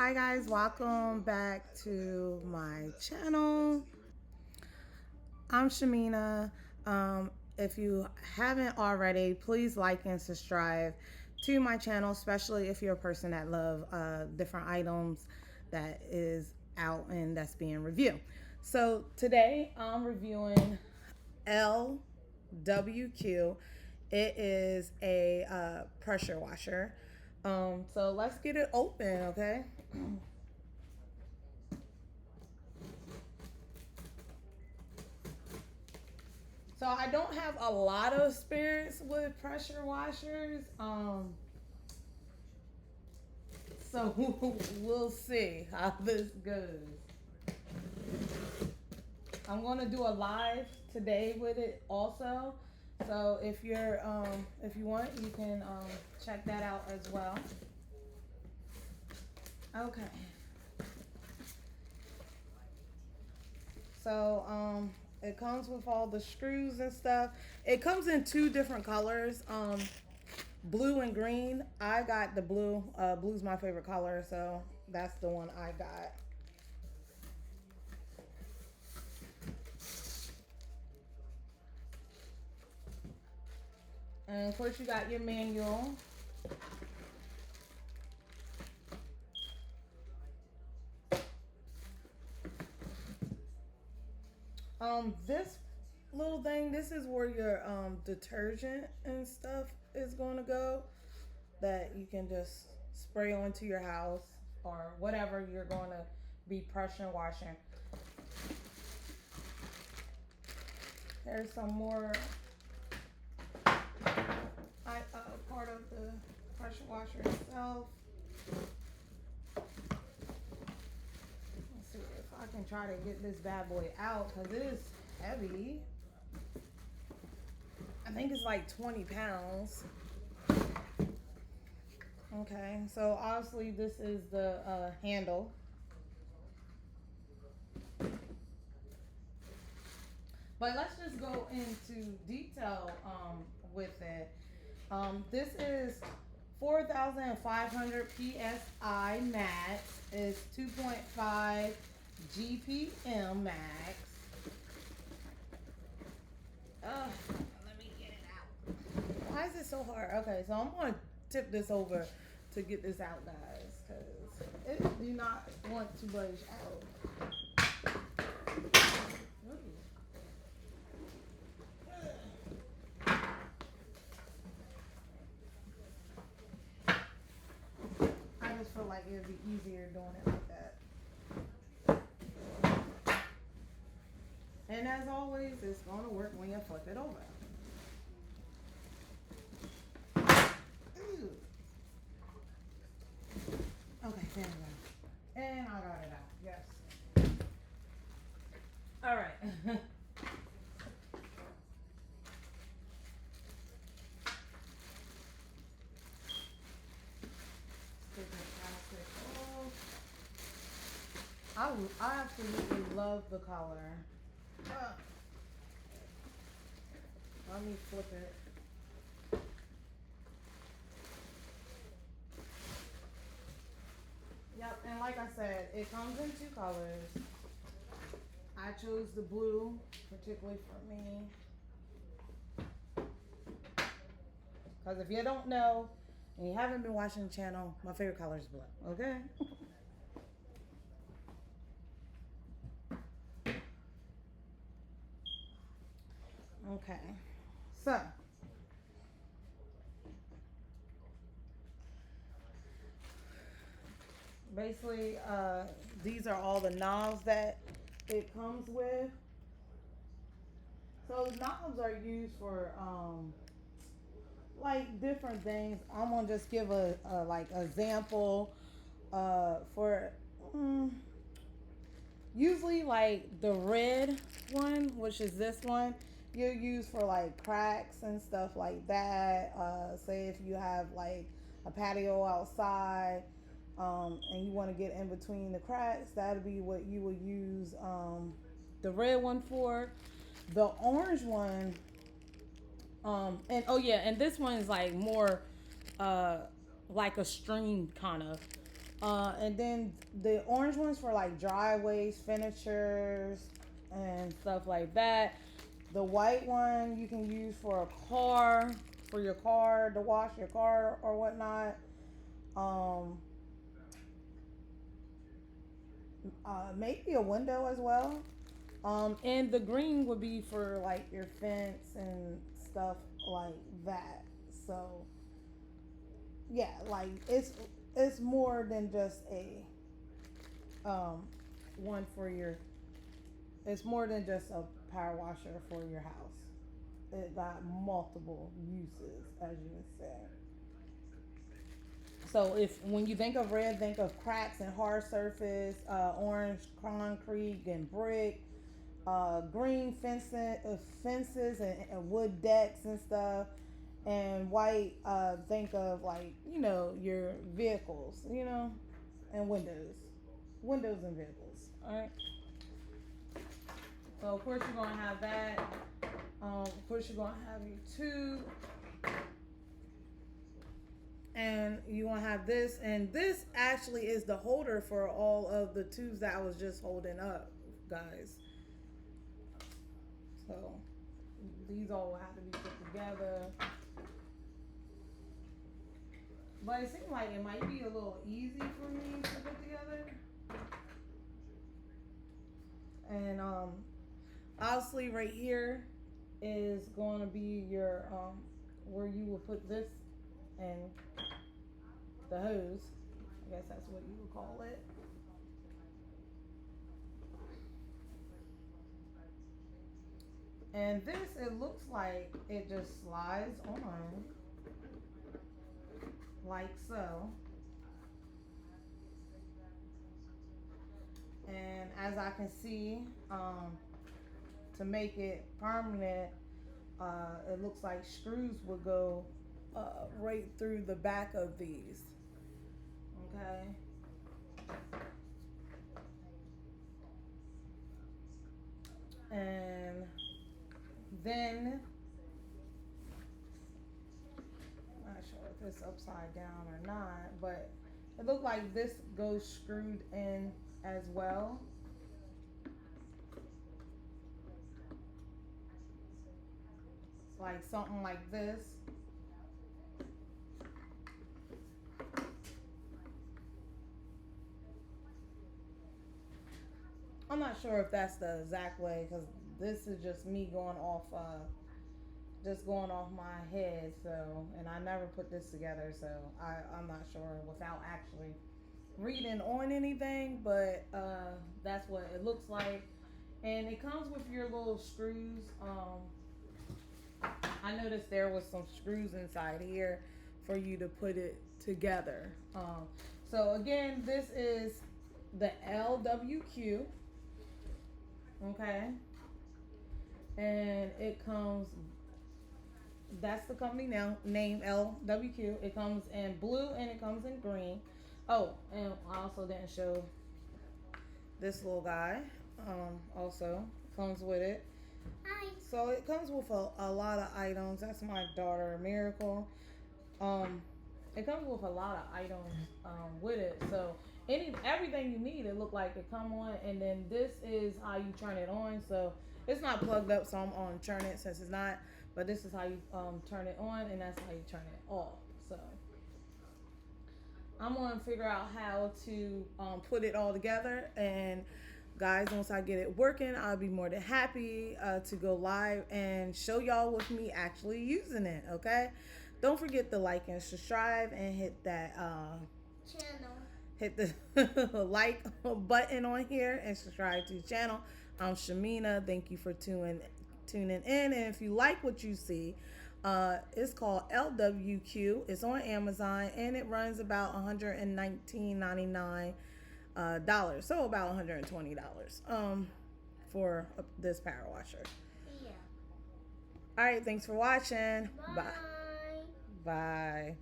Hi guys, welcome back to my channel. I'm Shamina. If you haven't already, please like and subscribe to my channel, especially if you're a person that love different items that is out and that's being reviewed. So today I'm reviewing LWQ. It is a pressure washer. So let's get it open, okay? So I don't have a lot of experience with pressure washers. So we'll see how this goes. I'm gonna do a live today with it also. So if you want, you can check that out as well. Okay. So it comes with all the screws and stuff. It comes in two different colors. Blue and green. I got the blue. Blue's my favorite color, so that's the one I got. And of course, you got your manual. This little thing, this is where your detergent and stuff is going to go. That you can just spray onto your house or whatever you're going to be pressure washing. There's some more part of the pressure washer itself. Let's see if I can try to get this bad boy out because it is heavy. I think it's like 20 pounds. Okay, so obviously this is the handle. But let's just go into detail with it. This is 4,500 PSI max. Is 2.5 GPM max. Let me get it out. Why is it so hard? Okay, so I'm going to tip this over to get this out, guys, because it do not want to budge out. I just feel like it would be easier doing it like that. And as always, it's going to work when you flip it over. Ooh. Okay, there we go. And I got it out. Yes. All right. I absolutely love the color. Let me flip it. Yep, and like I said, it comes in two colors. I chose the blue, particularly for me. Because if you don't know, and you haven't been watching the channel, my favorite color is blue, okay? Okay, so basically, these are all the knobs that it comes with. So the knobs are used for like different things. I'm gonna just give a like example for usually like the red one, which is this one, you'll use for like cracks and stuff like that. Say if you have like a patio outside and you want to get in between the cracks, that'll be what you will use the red one for. The orange one, and oh yeah, and this one is like more like a stream kind of. And then the orange ones for like driveways, finishers, and stuff like that. The white one you can use for a car, for your car to wash your car or whatnot. Um, maybe a window as well. And the green would be for like your fence and stuff like that. So yeah, like it's more than just a um one for your. It's more than just a power washer for your house. It got multiple uses, as you would say. So if when you think of red, think of cracks and hard surface, orange concrete and brick, green fences and wood decks and stuff, and white, think of like your vehicles, and windows and vehicles. All right. So of course you're gonna have that. Of course you're gonna have your tube, and you gonna have this, and this actually is the holder for all of the tubes that I was just holding up, guys. So these all have to be put together. But it seems like it might be a little easy for me to put together. And obviously right here is going to be your where you will put this and the hose. I guess that's what you would call it. And this, it looks like it just slides on like so. And as I can see, to make it permanent, it looks like screws would go right through the back of these. Okay. And then, I'm not sure if it's upside down or not, but it looked like this goes screwed in as well. Like something like this. I'm not sure if that's the exact way because this is just me going off, just going off my head. So, and I never put this together, so I'm not sure without actually reading on anything. But that's what it looks like, and it comes with your little screws. I noticed there was some screws inside here for you to put it together. So again, this is the LWQ. Okay. And it comes, that's the company now, name LWQ. It comes in blue and it comes in green. Oh, and I also didn't show this little guy. Also comes with it. Hi. So it comes with a lot of items. That's my daughter, Miracle. Um, it comes with a lot of items with it. So everything you need, it looked like it come on, and then this is how you turn it on. So it's not plugged up, so I'm on turn it since it's not. But this is how you turn it on, and that's how you turn it off. So I'm gonna figure out how to put it all together, and guys, once I get it working, I'll be more than happy to go live and show y'all with me actually using it. Okay, don't forget to like and subscribe and hit that channel. Hit the like button on here and subscribe to the channel. I'm Shamina. Thank you for tuning in. And if you like what you see, it's called LWQ. It's on Amazon and it runs about $119.99 dollars, so about $120 for this power washer. Yeah. All right, thanks for watching. Bye. Bye.